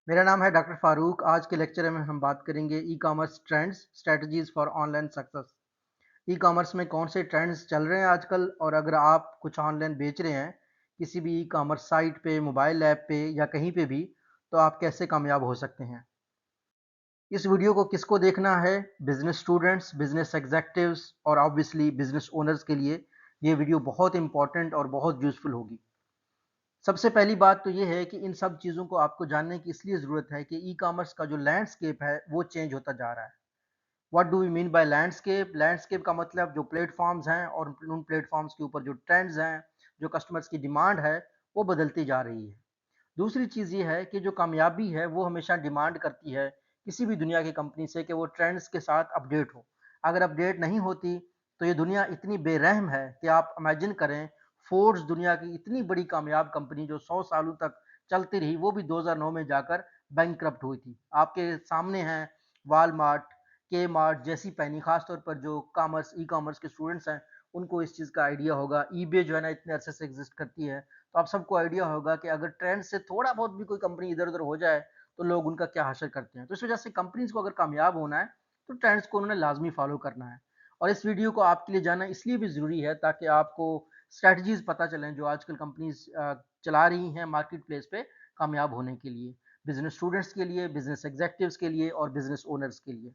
मेरा नाम है डॉक्टर फारूक। आज के लेक्चर में हम बात करेंगे e commerce trends strategies for online success. E commerce में कौन से ट्रेंड्स चल रहे हैं आजकल, और अगर आप कुछ ऑनलाइन बेच रहे हैं किसी भी ई कॉमर्स साइट पे, मोबाइल ऐप पे या कहीं पे भी, तो आप कैसे कामयाब हो सकते हैं। इस वीडियो को किसको देखना है? बिजनेस स्टूडेंट्स, बिजनेस एग्जेक्टिव्स और ऑब्वियसली बिजनेस ओनर्स के लिए ये वीडियो बहुत इंपॉर्टेंट और बहुत यूजफुल होगी। सबसे पहली बात तो ये है कि इन सब चीज़ों को आपको जानने की इसलिए ज़रूरत है कि ई कॉमर्स का जो लैंडस्केप है वो चेंज होता जा रहा है। What do we mean by landscape? Landscape का मतलब जो प्लेटफॉर्म्स हैं और उन प्लेटफॉर्म्स के ऊपर जो ट्रेंड्स हैं, जो कस्टमर्स की डिमांड है, वो बदलती जा रही है। दूसरी चीज़ ये है कि जो कामयाबी है वो हमेशा डिमांड करती है किसी भी दुनिया की कंपनी से कि वो ट्रेंड्स के साथ अपडेट हो। अगर अपडेट नहीं होती तो ये दुनिया इतनी बेरहम है कि आप इमेजिन करें, फोर्ड्स दुनिया की इतनी बड़ी कामयाब कंपनी जो 100 सालों तक चलती रही, वो भी 2009 में जाकर बैंकक्रप्ट हुई थी। आपके सामने हैं वालमार्ट, के मार्ट, जैसी पैनी। खासतौर पर जो कॉमर्स ई कॉमर्स के स्टूडेंट्स हैं उनको इस चीज़ का आइडिया होगा। ईबे जो है ना इतने अरसे से एग्जिस्ट करती है, तो आप सबको आइडिया होगा कि अगर ट्रेंड से थोड़ा बहुत भी कोई कंपनी इधर उधर हो जाए तो लोग उनका क्या हासिल करते हैं। तो इस वजह से कंपनीज को अगर कामयाब होना है तो ट्रेंड्स को उन्होंने लाजमी फॉलो करना है। और इस वीडियो को आपके लिए जानना इसलिए भी ज़रूरी है ताकि आपको स्ट्रैटेजीज पता चलें जो आजकल कंपनीज चला रही हैं मार्केट प्लेस पे कामयाब होने के लिए, बिजनेस स्टूडेंट्स के लिए, बिजनेस एग्जेक्टिव्स के लिए और बिजनेस ओनर्स के लिए।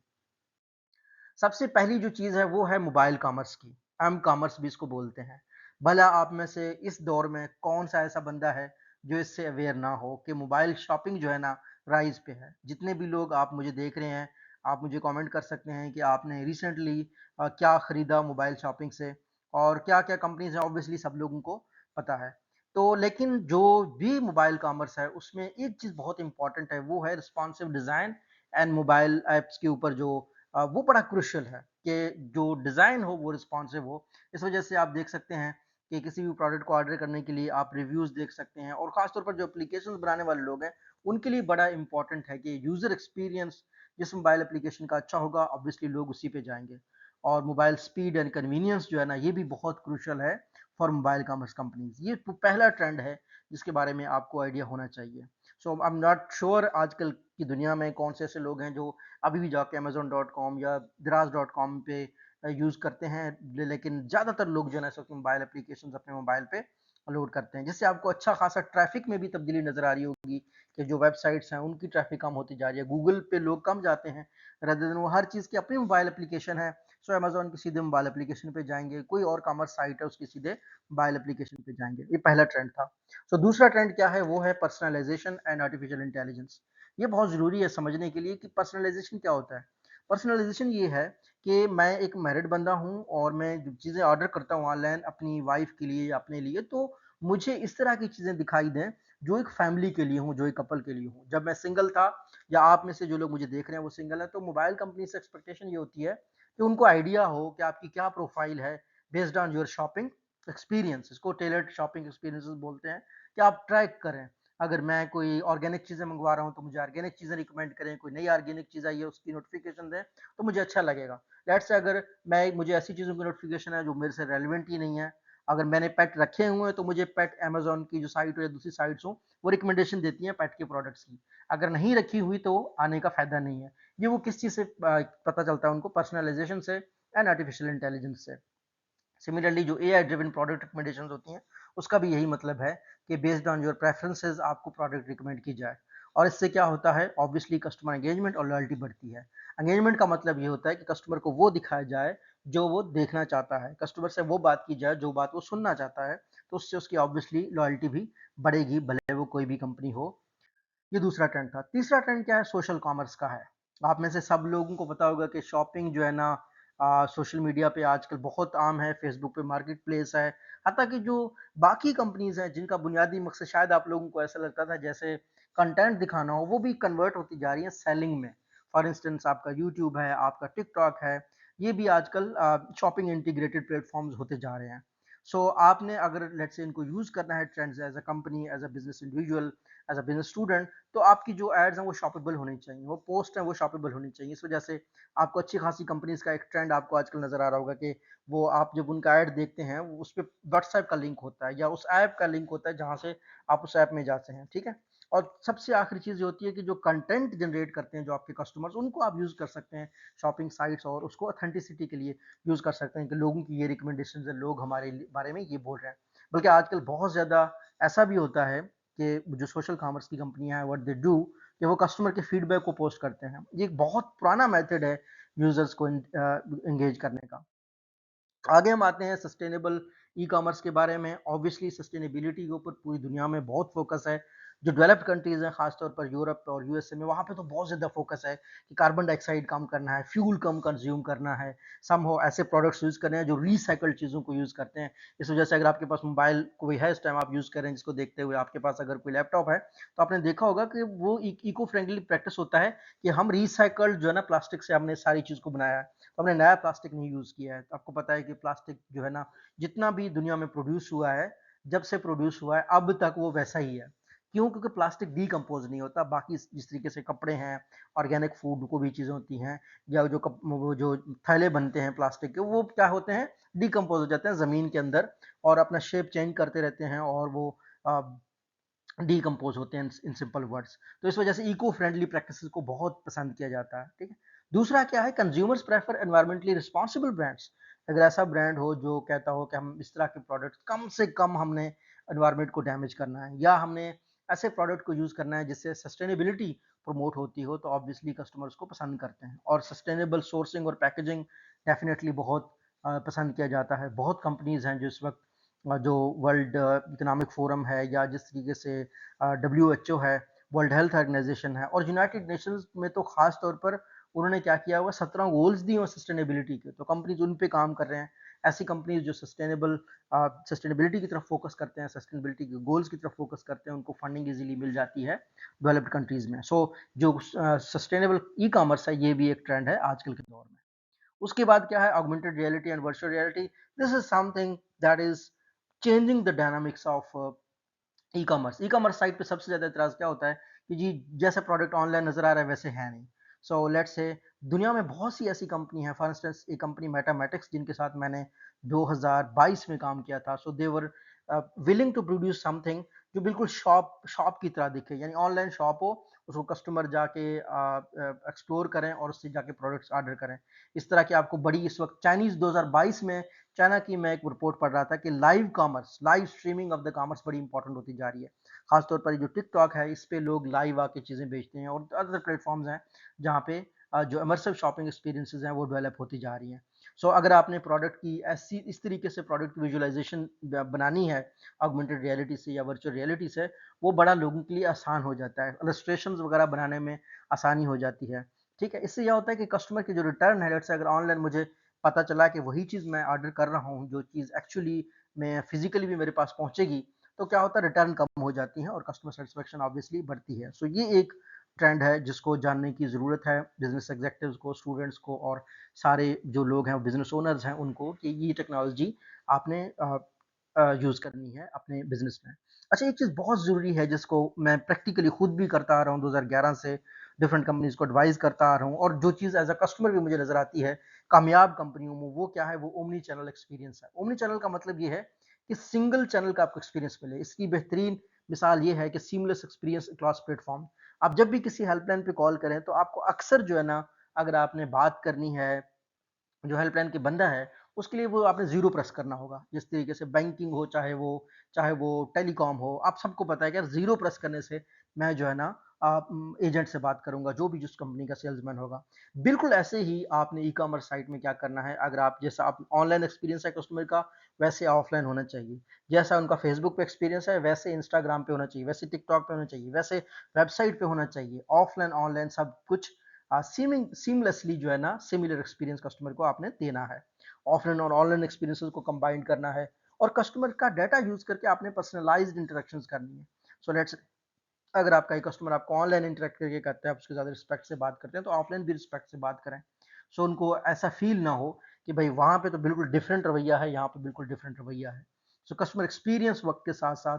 सबसे पहली जो चीज़ है वो है मोबाइल कॉमर्स की। एम कॉमर्स भी इसको बोलते हैं। भला आप में से इस दौर में कौन सा ऐसा बंदा है जो इससे अवेयर ना हो कि मोबाइल शॉपिंग जो है ना राइज पे है। जितने भी लोग आप मुझे देख रहे हैं, आप मुझे कमेंट कर सकते हैं कि आपने रिसेंटली क्या खरीदा मोबाइल शॉपिंग से और क्या क्या कंपनीज हैं। ऑब्वियसली सब लोगों को पता है। तो लेकिन जो भी मोबाइल कॉमर्स है उसमें एक चीज़ बहुत इंपॉर्टेंट है, वो है responsive design and mobile apps के ऊपर जो वो बड़ा क्रुशियल है कि जो डिज़ाइन हो वो रिस्पॉन्सिव हो। इस वजह से आप देख सकते हैं कि किसी भी प्रोडक्ट को ऑर्डर करने के लिए आप रिव्यूज़ देख सकते हैं, और ख़ास तौर पर जो एप्लीकेशंस बनाने वाले लोग हैं उनके लिए बड़ा इंपॉर्टेंट है कि यूज़र एक्सपीरियंस जिस मोबाइल एप्लीकेशन का अच्छा होगा ऑब्वियसली लोग उसी पे जाएंगे। और मोबाइल स्पीड एंड कन्वीनियंस जो है ना ये भी बहुत क्रूशल है फॉर मोबाइल कॉमर्स कंपनीज। ये पहला ट्रेंड है जिसके बारे में आपको आइडिया होना चाहिए। सो आई एम नॉट श्योर आजकल की दुनिया में कौन से ऐसे लोग हैं जो अभी भी जाके अमेज़न.com या दराज.com पे यूज़ करते हैं, लेकिन ज़्यादातर लोग जो है ना इस वक्त मोबाइल एप्लीकेशन अपने मोबाइल पे लोड करते हैं, जिससे आपको अच्छा खासा ट्रैफिक में भी तब्दीली नज़र आ रही होगी कि जो वेबसाइट्स हैं उनकी ट्रैफिक कम होती जा रही है। गूगल पे लोग कम जाते हैं, रदर देन वो हर चीज़ की अपनी मोबाइल एप्लीकेशन है। सो अमेज़न की सीधे मोबाइल एप्लीकेशन पे जाएंगे, कोई और कॉमर्स साइट है उसकी सीधे मोबाइल एप्लीकेशन पे जाएंगे। ये पहला ट्रेंड था। सो दूसरा ट्रेंड क्या है? वो है पर्सनलाइजेशन एंड आर्टिफिशियल इंटेलिजेंस। ये बहुत ज़रूरी है समझने के लिए कि पर्सनलाइजेशन क्या होता है। पर्सनलाइजेशन ये है कि मैं एक मैरिड बंदा हूँ और मैं जो चीज़ें ऑर्डर करता हूँ ऑनलाइन अपनी वाइफ के लिए या अपने लिए, तो मुझे इस तरह की चीज़ें दिखाई दें जो एक फैमिली के लिए हूँ, जो एक कपल के लिए हूँ। जब मैं सिंगल था या आप में से जो लोग मुझे देख रहे हैं वो सिंगल है, तो मोबाइल कंपनी से एक्सपेक्टेशन ये होती है कि उनको आइडिया हो कि आपकी क्या प्रोफाइल है based on your shopping experience. इसको टेलर्ड शॉपिंग एक्सपीरियंसेस बोलते हैं कि आप ट्रैक करें। अगर मैं कोई ऑर्गेनिक चीज़ें मंगवा रहा हूँ तो मुझे ऑर्गेनिक चीज़ें रिकमेंड करें, कोई नई ऑर्गेनिक चीज़ आई है उसकी नोटिफिकेशन दें तो मुझे अच्छा लगेगा। लेट्स से अगर मैं मुझे ऐसी चीज़ों की नोटिफिकेशन है जो मेरे से रेलिवेंट ही नहीं है, अगर मैंने पेट रखे हुए हैं तो मुझे पेट अमेजोन की जो साइट हो या दूसरी साइट्स हो वो रिकमेंडेशन देती हैं पेट के प्रोडक्ट्स की। अगर नहीं रखी हुई तो आने का फायदा नहीं है। ये वो किस चीज़ से पता चलता है उनको? पर्सनलाइजेशन से एंड आर्टिफिशियल इंटेलिजेंस से। सिमिलरली जो एआई ड्रिवन प्रोडक्ट रिकमेंडेशंस होती हैं उसका भी यही मतलब है कि बेस्ड ऑन योर प्रेफरेंसेस आपको प्रोडक्ट रिकमेंड की जाए। और इससे क्या होता है? ऑब्वियसली कस्टमर एंगेजमेंट और लॉयल्टी बढ़ती है। एंगेजमेंट का मतलब ये होता है कि कस्टमर को वो दिखाया जाए जो वो देखना चाहता है, कस्टमर से वो बात की जाए जो बात वो सुनना चाहता है, तो उससे उसकी ऑब्वियसली लॉयल्टी भी बढ़ेगी, भले वो कोई भी कंपनी हो। ये दूसरा ट्रेंड था। तीसरा ट्रेंड क्या है? सोशल कॉमर्स का है। आप में से सब लोगों को पता होगा कि शॉपिंग जो है ना सोशल मीडिया पे आजकल बहुत आम है। फेसबुक पे मार्केट प्लेस है। हत्ता कि जो बाकी कंपनीज हैं जिनका बुनियादी मकसद शायद आप लोगों को ऐसा लगता था जैसे कंटेंट दिखाना हो, वो भी कन्वर्ट होती जा रही है सेलिंग में। फॉर इंस्टेंस आपका यूट्यूब है, आपका टिकटॉक है, ये भी आजकल शॉपिंग इंटीग्रेटेड प्लेटफॉर्म्स होते जा रहे हैं। सो आपने अगर लेट्स से इनको यूज करना है trends as a company, as a business individual, as a business student, तो आपकी जो एड्स हैं वो शॉपेबल होनी चाहिए, वो पोस्ट हैं वो शॉपेबल होनी चाहिए। इस वजह से आपको अच्छी खासी कंपनीज का एक ट्रेंड आपको आजकल नजर आ रहा होगा कि वो आप जब उनका ऐड देखते हैं उस पर व्हाट्सएप का लिंक होता है या उस ऐप का लिंक होता है जहां से आप उस ऐप में जाते हैं, ठीक है। और सबसे आखिरी चीज़ ये होती है कि जो कंटेंट जनरेट करते हैं जो आपके कस्टमर्स, उनको आप यूज़ कर सकते हैं शॉपिंग साइट्स, और उसको ऑथेंटिसिटी के लिए यूज़ कर सकते हैं कि लोगों की ये रिकमेंडेशन है, लोग हमारे बारे में ये बोल रहे हैं। बल्कि आजकल बहुत ज़्यादा ऐसा भी होता है कि जो सोशल कॉमर्स की कंपनियां हैं, व्हाट दे डू, कि वो कस्टमर के फीडबैक को पोस्ट करते हैं। ये एक बहुत पुराना मेथड है यूजर्स को एंगेज करने का। आगे हम आते हैं सस्टेनेबल ई कॉमर्स के बारे में। ऑब्वियसली सस्टेनेबिलिटी के ऊपर पूरी दुनिया में बहुत फोकस है। जो डेवलप्ड कंट्रीज हैं, खासतौर पर यूरोप और यूएसए में, वहाँ पे तो बहुत ज़्यादा फोकस है कि कार्बन डाइऑक्साइड कम करना है, फ्यूल कम कंज्यूम करना है, सम हो ऐसे प्रोडक्ट्स यूज़ करने हैं जो रिसाइकल्ड चीज़ों को यूज़ करते हैं। इस वजह से अगर आपके पास मोबाइल कोई है इस टाइम आप यूज़ कर रहे हैं, जिसको देखते हुए आपके पास अगर कोई लैपटॉप है, तो आपने देखा होगा कि वो इको फ्रेंडली प्रैक्टिस होता है कि हम रिसाइकल्ड जो है ना प्लास्टिक से हमने सारी चीज़ को बनाया है। तो हमने नया प्लास्टिक नहीं यूज़ किया है। तो आपको पता है कि प्लास्टिक जो है ना, जितना भी दुनिया में प्रोड्यूस हुआ है, जब से प्रोड्यूस हुआ है अब तक वो वैसा ही है। क्यों? क्योंकि प्लास्टिक डिकम्पोज नहीं होता। बाकी जिस तरीके से कपड़े हैं, ऑर्गेनिक फूड को भी चीज़ें होती हैं, या जो वो जो थैले बनते हैं प्लास्टिक के, वो क्या होते हैं, डिकम्पोज हो जाते हैं ज़मीन के अंदर, और अपना शेप चेंज करते रहते हैं, और वो डिकम्पोज होते हैं, इन सिंपल वर्ड्स। तो इस वजह से इको फ्रेंडली प्रैक्टिसेस को बहुत पसंद किया जाता है। ठीक है। दूसरा क्या है, consumers prefer environmentally responsible brands. अगर ऐसा ब्रांड हो जो कहता हो कि हम इस तरह के प्रोडक्ट कम से कम हमने एनवायरमेंट को डैमेज करना है, या हमने ऐसे प्रोडक्ट को यूज करना है जिससे सस्टेनेबिलिटी प्रमोट होती हो, तो ऑब्वियसली कस्टमर्स को पसंद करते हैं। और सस्टेनेबल सोर्सिंग और पैकेजिंग डेफिनेटली बहुत पसंद किया जाता है। बहुत कंपनीज हैं जो इस वक्त जो वर्ल्ड इकोनॉमिक फोरम है, या जिस तरीके से WHO है, वर्ल्ड हेल्थ ऑर्गेनाइजेशन है, और यूनाइटेड नेशंस में तो खास तौर पर उन्होंने क्या किया हुआ, 17 गोल्स दिए हुए सस्टेनेबिलिटी के। तो कंपनीज उन पे काम कर रहे हैं। ऐसी कंपनीज जो सस्टेनेबिलिटी की तरफ फोकस करते हैं, सस्टेनेबिलिटी के गोल्स की तरफ फोकस करते हैं, उनको फंडिंग इजीली मिल जाती है डेवलप्ड कंट्रीज में। सो जो सस्टेनेबल ई कॉमर्स है, ये भी एक ट्रेंड है आजकल के दौर में। उसके बाद क्या है, augmented reality and virtual reality. This is something that is changing the dynamics of e commerce site पे सबसे ज्यादा इतराज क्या होता है कि जी, जैसा प्रोडक्ट ऑनलाइन नजर आ रहा है वैसे है नहीं। सो लेट्स से दुनिया में बहुत सी ऐसी कंपनी है, फॉर इंस्टेंस एक कंपनी मैथमेटिक्स, जिनके साथ मैंने 2022 में काम किया था। So they were willing to produce something जो बिल्कुल शॉप शॉप की तरह दिखे, यानी ऑनलाइन शॉप हो, उसको कस्टमर जाके एक्सप्लोर करें और उससे जाके प्रोडक्ट्स ऑर्डर करें। इस तरह की आपको बड़ी, इस वक्त चाइनीज 2022 में चाइना की मैं एक रिपोर्ट पढ़ रहा था कि live commerce, live streaming of the commerce बड़ी इंपॉर्टेंट होती जा रही है। खासतौर पर जो टिकटॉक है, इस पे लोग लाइव आके चीज़ें बेचते हैं, और अदर प्लेटफॉर्म्स हैं जहाँ पे जो इमर्सिव शॉपिंग एक्सपीरियंसेस हैं वो डेवलप होती जा रही हैं। सो अगर आपने प्रोडक्ट की ऐसी इस तरीके से प्रोडक्ट विजुअलाइजेशन बनानी है ऑगमेंटेड रियलिटी से या वर्चुअल रियलिटी से, वो बड़ा लोगों के लिए आसान हो जाता है। इलस्ट्रेशंस वगैरह बनाने में आसानी हो जाती है। ठीक है। इससे यह होता है कि कस्टमर की जो रिटर्न है, लेट्स से अगर ऑनलाइन मुझे पता चला कि वही चीज़ मैं ऑर्डर कर रहा हूँ, जो चीज़ एक्चुअली में फिजिकली भी मेरे पास पहुँचेगी, तो क्या होता है, रिटर्न कम हो जाती है और कस्टमर सेटिस्फेक्शन ऑब्वियसली बढ़ती है। सो ये एक ट्रेंड है जिसको जानने की ज़रूरत है बिजनेस एग्जेक्टिव्स को, स्टूडेंट्स को, और सारे जो लोग हैं बिजनेस ओनर्स हैं उनको, कि ये टेक्नोलॉजी आपने यूज़ करनी है अपने बिजनेस में। अच्छा, एक चीज़ बहुत ज़रूरी है जिसको मैं प्रैक्टिकली खुद भी करता आ रहा हूँ 2011 से, डिफरेंट कंपनीज को एडवाइस करता आ रहा हूँ, और जो चीज़ एज अ कस्टमर भी मुझे नजर आती है कामयाब कंपनियों में, वो क्या है, वो ओमनी चैनल एक्सपीरियंस है। ओमनी चैनल का मतलब ये है कि सिंगल चैनल का आपको एक्सपीरियंस मिले। इसकी बेहतरीन मिसाल ये है कि सीमलेस एक्सपीरियंस अक्रॉस प्लेटफॉर्म। आप जब भी किसी हेल्पलाइन पे कॉल करें, तो आपको अक्सर जो है ना, अगर आपने बात करनी है, जो हेल्पलाइन के बंदा है, उसके लिए वो आपने ज़ीरो प्रेस करना होगा। जिस तरीके से बैंकिंग हो, चाहे वो टेलीकॉम हो, आप सबको पता है कि यार ज़ीरो प्रेस करने से मैं जो है ना एजेंट से बात करूँगा, जो भी जिस कंपनी का सेल्समैन होगा। बिल्कुल ऐसे ही आपने ई-कॉमर्स साइट में क्या करना है, अगर आप जैसा आप ऑनलाइन एक्सपीरियंस है कस्टमर का, वैसे ऑफलाइन होना चाहिए। जैसा उनका फेसबुक पे एक्सपीरियंस है, वैसे इंस्टाग्राम पे होना चाहिए, वैसे टिकटॉक पे होना चाहिए, वैसे वेबसाइट पे होना चाहिए। ऑफलाइन, ऑनलाइन सब कुछ सीमलेसली जो है ना, सिमिलर एक्सपीरियंस कस्टमर को आपने देना है। ऑफलाइन और ऑनलाइन एक्सपीरियंसेस को कंबाइन करना है, और कस्टमर का डाटा यूज करके आपने पर्सनलाइज्ड इंटरेक्शंस करनी है। सो लेट्स, अगर आपका एक कस्टमर आपको ऑनलाइन इंटरेक्ट करके करते हैं, आप उसके ज़्यादा रिस्पेक्ट से बात करते हैं, तो ऑफलाइन भी रिस्पेक्ट से बात करें। सो उनको ऐसा फील ना हो कि भाई वहाँ पे तो बिल्कुल डिफरेंट रवैया है, यहाँ पे बिल्कुल डिफरेंट रवैया है। सो कस्टमर एक्सपीरियंस वक्त के साथ साथ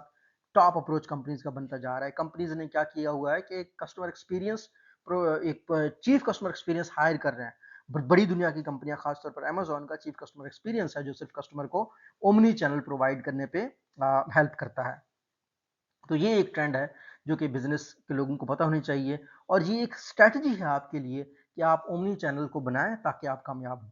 टॉप अप्रोच कंपनीज का बनता जा रहा है। कंपनीज ने क्या किया हुआ है कि कस्टमर एक्सपीरियंस, एक चीफ कस्टमर एक्सपीरियंस हायर कर रहे हैं। बड़ी दुनिया की कंपनियां, खासतौर पर अमेजोन का चीफ कस्टमर एक्सपीरियंस है, जो सिर्फ कस्टमर को ओमनी चैनल प्रोवाइड करने पे हेल्प करता है। तो ये एक ट्रेंड है जो कि बिजनेस के लोगों को पता होनी चाहिए। और ये एक स्ट्रैटेजी है आपके लिए कि आप ओमनी चैनल को बनाएं ताकि आप कामयाब हों।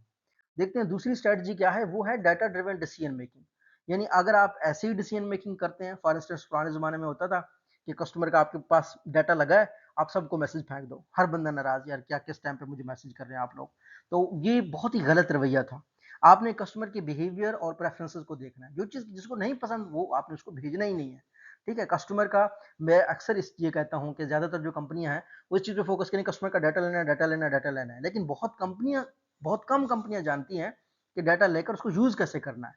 देखते हैं दूसरी स्ट्रैटेजी क्या है, वो है डाटा ड्रिवन डिसीजन मेकिंग। यानी अगर आप ऐसे ही डिसीजन मेकिंग करते हैं, फॉर इंस्टेंस पुराने ज़माने में होता था कि कस्टमर का आपके पास डाटा लगा है, आप सबको मैसेज फेंक दो, हर बंदा नाराज़, यार क्या किस टाइम पे मुझे मैसेज कर रहे हैं आप लोग। तो ये बहुत ही गलत रवैया था। आपने कस्टमर के बिहेवियर और प्रेफरेंसेस को देखना है, जो चीज़ जिसको नहीं पसंद वो आपने उसको भेजना ही नहीं है। ठीक है, कस्टमर का मैं अक्सर इस ये कहता हूँ कि ज़्यादातर जो कंपनियां हैं वो इस चीज़ पे फोकस करें, कस्टमर का डाटा लेना है, डाटा लेना है, डाटा लेना है। लेकिन बहुत कम कंपनियां जानती हैं कि डाटा लेकर उसको यूज कैसे करना है।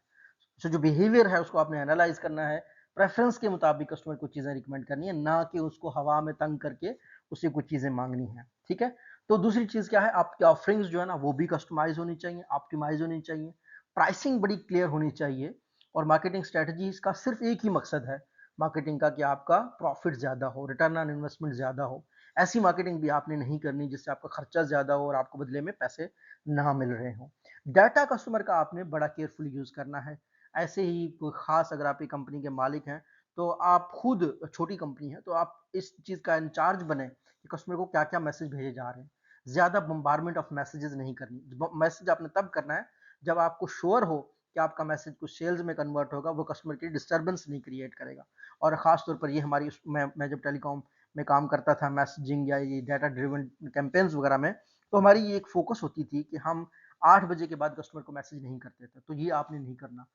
सो जो बिहेवियर है उसको आपने एनालाइज करना है, प्रेफरेंस के मुताबिक कस्टमर को चीजें रिकमेंड करनी है, ना कि उसको हवा में तंग करके उससे कुछ चीजें मांगनी है। ठीक है, तो दूसरी चीज क्या है, आपकी ऑफरिंग्स जो है ना वो भी कस्टमाइज होनी चाहिए, ऑप्टिमाइज होनी चाहिए, प्राइसिंग बड़ी क्लियर होनी चाहिए। और मार्केटिंग स्ट्रेटजीज का सिर्फ एक ही मकसद है मार्केटिंग का, कि आपका प्रॉफिट ज्यादा हो, रिटर्न ऑन इन्वेस्टमेंट ज्यादा हो। ऐसी मार्केटिंग भी आपने नहीं करनी जिससे आपका खर्चा ज्यादा हो और आपको बदले में पैसे ना मिल रहे हो। डाटा कस्टमर का आपने बड़ा केयरफुली यूज करना है। ऐसे ही कोई खास, अगर आप एक कंपनी के मालिक हैं तो आप खुद, छोटी कंपनी है तो आप इस चीज का इंचार्ज बने कि कस्टमर को क्या क्या मैसेज भेजे जा रहे हैं। ज्यादा बम्बारमेंट ऑफ मैसेजेस नहीं करनी। मैसेज आपने तब करना है जब आपको श्योर हो कि आपका मैसेज कुछ सेल्स में कन्वर्ट होगा, वो कस्टमर की डिस्टर्बेंस नहीं क्रिएट करेगा। और खास तौर पर ये हमारी मैं जब टेलीकॉम में काम करता था, मैसेजिंग या ये डाटा ड्रिवन कैंपेन्स वगैरह में, तो हमारी ये एक फोकस होती थी कि हम 8 बजे के बाद कस्टमर को मैसेज नहीं करते थे। तो ये आपने नहीं करना।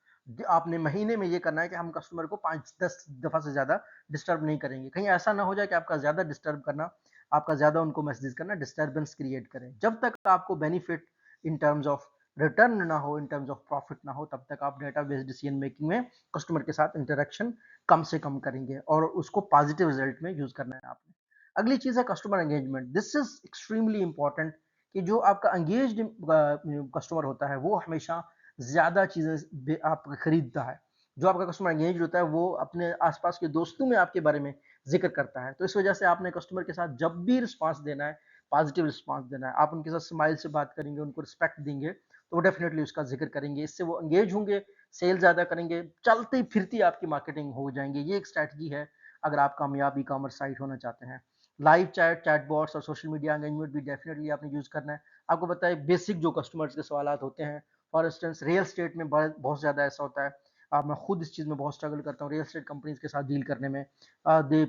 आपने महीने में ये करना है कि हम कस्टमर को 5-10 दफा से ज्यादा डिस्टर्ब नहीं करेंगे। कहीं ऐसा ना हो जाए कि आपका ज्यादा डिस्टर्ब करना, आपका ज्यादा उनको मैसेज करना डिस्टर्बेंस क्रिएट करें। जब तक आपको benefit in terms of return ना हो, इन टर्म्स ऑफ प्रॉफिट ना हो, तब तक आप डेटा बेस्ड डिसीजन मेकिंग में कस्टमर के साथ इंटरेक्शन कम से कम करेंगे और उसको पॉजिटिव रिजल्ट में यूज करना है आपने। अगली चीज है customer engagement. This is extremely important कि जो आपका एंगेज्ड कस्टमर होता है वो हमेशा ज्यादा चीजें आप खरीदता है। जो आपका कस्टमर एंगेज होता है वो अपने आसपास के दोस्तों में आपके बारे में जिक्र करता है। तो इस वजह से आपने कस्टमर के साथ जब भी रिस्पांस देना है, पॉजिटिव रिस्पांस देना है, आप उनके साथ स्माइल से बात करेंगे, उनको रिस्पेक्ट देंगे, तो वो डेफिनेटली उसका जिक्र करेंगे। इससे वो एंगेज होंगे, सेल ज्यादा करेंगे, चलती फिरती आपकी मार्केटिंग हो जाएंगे। ये एक स्ट्रैटेजी है अगर आप कामयाब ई कॉमर्स साइट होना चाहते हैं। लाइव चैट, चैटबॉट्स और सोशल मीडिया एंगेजमेंट भी डेफिनेटली आपने यूज करना है। आपको पता है बेसिक जो कस्टमर्स के सवाल होते हैं, फॉर इंस्टेंस रियल स्टेट में बहुत ज़्यादा ऐसा होता है। मैं खुद इस चीज़ में बहुत स्ट्रगल करता हूँ रियल स्टेट कंपनीज के साथ डील करने में। दे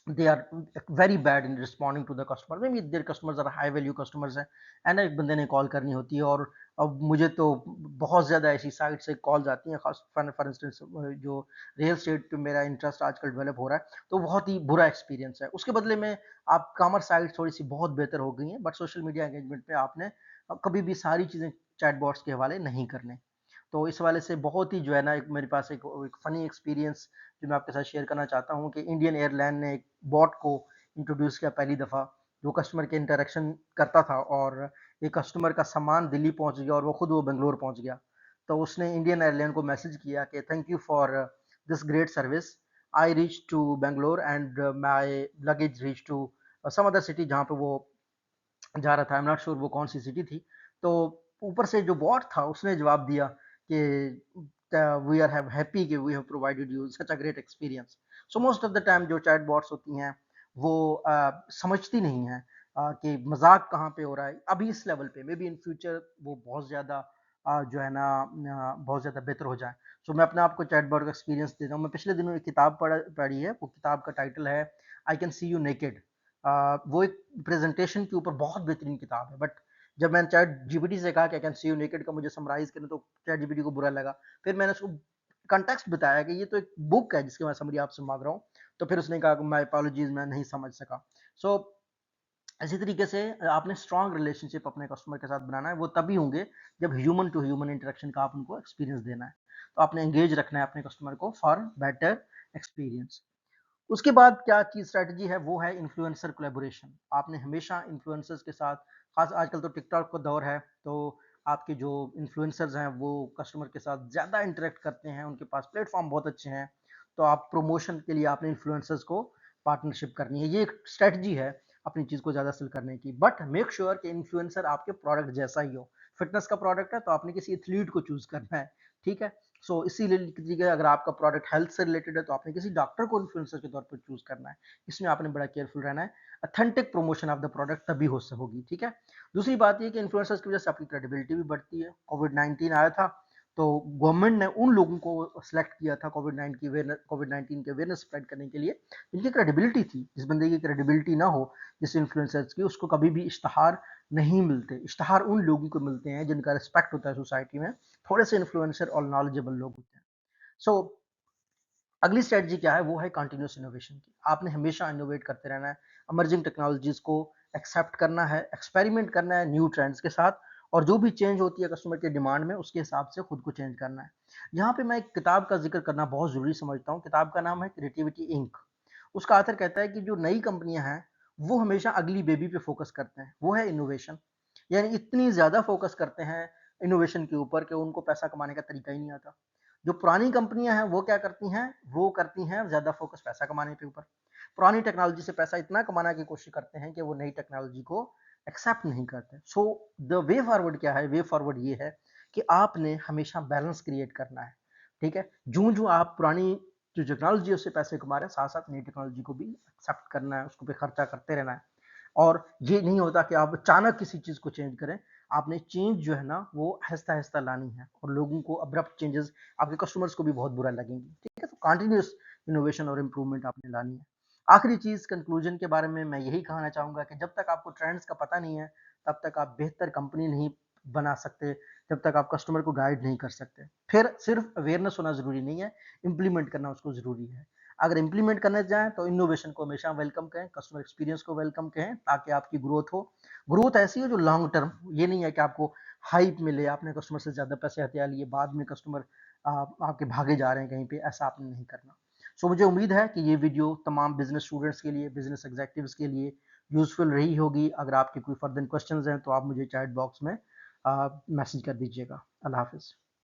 they are very bad in responding to the customer, maybe their customers are high value customers हैं, है ना, एक बंदे ने कॉल करनी होती है और अब मुझे तो बहुत ज़्यादा ऐसी साइट से कॉल्स आती हैं, खास फॉर इंस्टेंस जो रियल स्टेट पे मेरा इंटरेस्ट आजकल डेवलप हो रहा है, तो बहुत ही बुरा एक्सपीरियंस है। उसके बदले में आप कॉमर्स साइट थोड़ी सी बहुत बेहतर हो गई हैं, बट सोशल मीडिया एंगेजमेंट पे आपने कभी भी सारी चीज़ें चैटबॉट्स के हवाले नहीं करने। तो इस वाले से बहुत ही जो है ना, एक मेरे पास एक फ़नी एक्सपीरियंस जो मैं आपके साथ शेयर करना चाहता हूँ कि इंडियन एयरलाइन ने एक बॉट को इंट्रोड्यूस किया पहली दफ़ा, जो कस्टमर के इंटरेक्शन करता था, और एक कस्टमर का सामान दिल्ली पहुँच गया और वो बेंगलोर पहुँच गया। तो उसने इंडियन एयरलाइन को मैसेज किया कि thank you for this great service, I reach to Bangalore and my luggage reach to some other city, जहाँ पे वो जा रहा था। आई एम नॉट श्योर वो कौन सी सिटी थी। तो ऊपर से जो बॉट था उसने जवाब दिया कि वी आर हैव हैप्पी कि we have provided you such a great experience. So most of the time जो चैट बॉट्स होती हैं वो समझती नहीं हैं कि मजाक कहाँ पे हो रहा है अभी इस लेवल पे। मे बी इन फ्यूचर वो बहुत ज़्यादा जो है ना बहुत ज़्यादा बेहतर हो जाए। सो मैं अपने आप को चैट बॉट का एक्सपीरियंस देता हूँ। मैं पिछले दिनों एक किताब पढ़ी है, वो किताब का टाइटल है I can see you naked. वो एक प्रेजेंटेशन के ऊपर बहुत बेहतरीन किताब है, बट जब मैंने चैट जीपीटी से कहा कि I can see you naked का मुझे समराइज करना, तो चैट जीपीटी को बुरा लगा। फिर मैंने उसको कंटेक्स्ट बताया कि ये तो एक बुक है जिसकी मैं समरी आपसे मांग रहा हूँ। तो फिर उसने कहा कि माय अपॉलॉजीज, मैं नहीं समझ सका। सो इसी तरीके से आपने स्ट्रॉन्ग रिलेशनशिप अपने कस्टमर के साथ बनाना है, वो तभी होंगे जब ह्यूमन टू ह्यूमन इंटरेक्शन का आप उनको एक्सपीरियंस देना है। तो आपने एंगेज रखना है अपने कस्टमर को फॉर बेटर एक्सपीरियंस। उसके बाद क्या चीज स्ट्रेटजी है, वो है इन्फ्लुएंसर कोलैबोरेशन। आपने हमेशा इन्फ्लुएंसर्स के साथ, खास आजकल तो टिकटॉक का दौर है, तो आपके जो इन्फ्लुएंसर्स हैं वो कस्टमर के साथ ज़्यादा इंटरेक्ट करते हैं, उनके पास प्लेटफॉर्म बहुत अच्छे हैं। तो आप प्रमोशन के लिए आपने इन्फ्लुएंसर्स को पार्टनरशिप करनी है। ये एक स्ट्रेटजी है अपनी चीज़ को ज़्यादा सेल करने की, बट मेक श्योर कि इन्फ्लुएंसर आपके प्रोडक्ट जैसा ही हो। फिटनेस का प्रोडक्ट है तो आपने किसी एथलीट को चूज करना है, ठीक है। सो इसीलिए लीजिए अगर आपका प्रोडक्ट हेल्थ से रिलेटेड है तो आपने किसी डॉक्टर को इन्फ्लुएंसर के तौर पर चूज करना है। इसमें आपने बड़ा केयरफुल रहना है। Authentic promotion of the product तभी हो होगी, ठीक है। दूसरी बात ये कि इन्फ्लुएंसर्स की वजह से आपकी क्रेडिबिलिटी भी बढ़ती है। कोविड-19 आया था तो गवर्नमेंट ने उन लोगों को सिलेक्ट किया था कोविड-19 के अवेयरनेस स्प्रेड करने के लिए जिनकी क्रेडिबिलिटी थी। जिस बंदे की क्रेडिबिलिटी ना हो, जिस इन्फ्लुएंसर्स की, उसको कभी भी इश्तहार नहीं मिलते। इश्तहार उन लोगों को मिलते हैं जिनका रिस्पेक्ट होता है सोसाइटी में, थोड़े से इन्फ्लुएंसर और नॉलेजेबल लोग होते हैं। सो अगली स्ट्रेटजी क्या है, वो है कंटिन्यूस इनोवेशन की। आपने हमेशा इनोवेट करते रहना है, इमर्जिंग टेक्नोलॉजीज को एक्सेप्ट करना है, एक्सपेरिमेंट करना है न्यू ट्रेंड्स के साथ, और जो भी चेंज होती है कस्टमर के डिमांड में उसके हिसाब से खुद को चेंज करना है। यहाँ पे मैं एक किताब का जिक्र करना बहुत जरूरी समझता हूँ। किताब का नाम है क्रिएटिविटी इंक। उसका आथर कहता है कि जो नई कंपनियां हैं वो हमेशा अगली बेबी पे फोकस करते हैं, वो है इनोवेशन। यानी इतनी ज्यादा फोकस करते हैं इनोवेशन के ऊपर कि उनको पैसा कमाने का तरीका ही नहीं आता। जो पुरानी कंपनियां हैं वो क्या करती हैं, वो करती हैं ज्यादा फोकस पैसा कमाने के ऊपर। पुरानी टेक्नोलॉजी से पैसा इतना कमाने की कोशिश करते हैं कि वो नई टेक्नोलॉजी को एक्सेप्ट नहीं करते। सो द वे फॉरवर्ड क्या है, वे फॉरवर्ड ये है कि आपने हमेशा बैलेंस क्रिएट करना है, ठीक है। जो जो आप पुरानी जो टेक्नोलॉजी है उससे पैसे कमा रहे हैं, साथ साथ नई टेक्नोलॉजी को भी एक्सेप्ट करना है, उसको पे खर्चा करते रहना है। और ये नहीं होता कि आप अचानक किसी चीज को चेंज करें। आपने चेंज जो है ना वो आहिस्ता आहिस्ता लानी है, और लोगों को अब्रप्ट चेंजेस, आपके कस्टमर्स को भी बहुत बुरा लगेंगी, ठीक है। तो कंटिन्यूस इनोवेशन और इम्प्रूवमेंट आपने लानी है। आखिरी चीज कंक्लूजन के बारे में मैं यही कहना चाहूंगा कि जब तक आपको ट्रेंड्स का पता नहीं है तब तक आप बेहतर कंपनी नहीं बना सकते, जब तक आप कस्टमर को गाइड नहीं कर सकते। फिर सिर्फ अवेयरनेस होना जरूरी नहीं है, इम्प्लीमेंट करना उसको जरूरी है। अगर इम्प्लीमेंट करने जाएं तो इनोवेशन को हमेशा वेलकम करें, कस्टमर एक्सपीरियंस को वेलकम करें, ताकि आपकी ग्रोथ हो। ग्रोथ ऐसी हो जो लॉन्ग टर्म, ये नहीं है कि आपको हाइप मिले, आपने कस्टमर से ज्यादा पैसे हथिया लिए, बाद में कस्टमर आपके भागे जा रहे हैं कहीं पे, ऐसा आपने नहीं करना। सो मुझे उम्मीद है कि ये वीडियो तमाम बिजनेस स्टूडेंट्स के लिए, बिजनेस एग्जीक्यूटिव्स के लिए यूजफुल रही होगी। अगर आपके कोई फर्दर क्वेश्चंस हैं तो आप मुझे चैट बॉक्स में मैसेज कर दीजिएगा। अल्लाह हाफिज।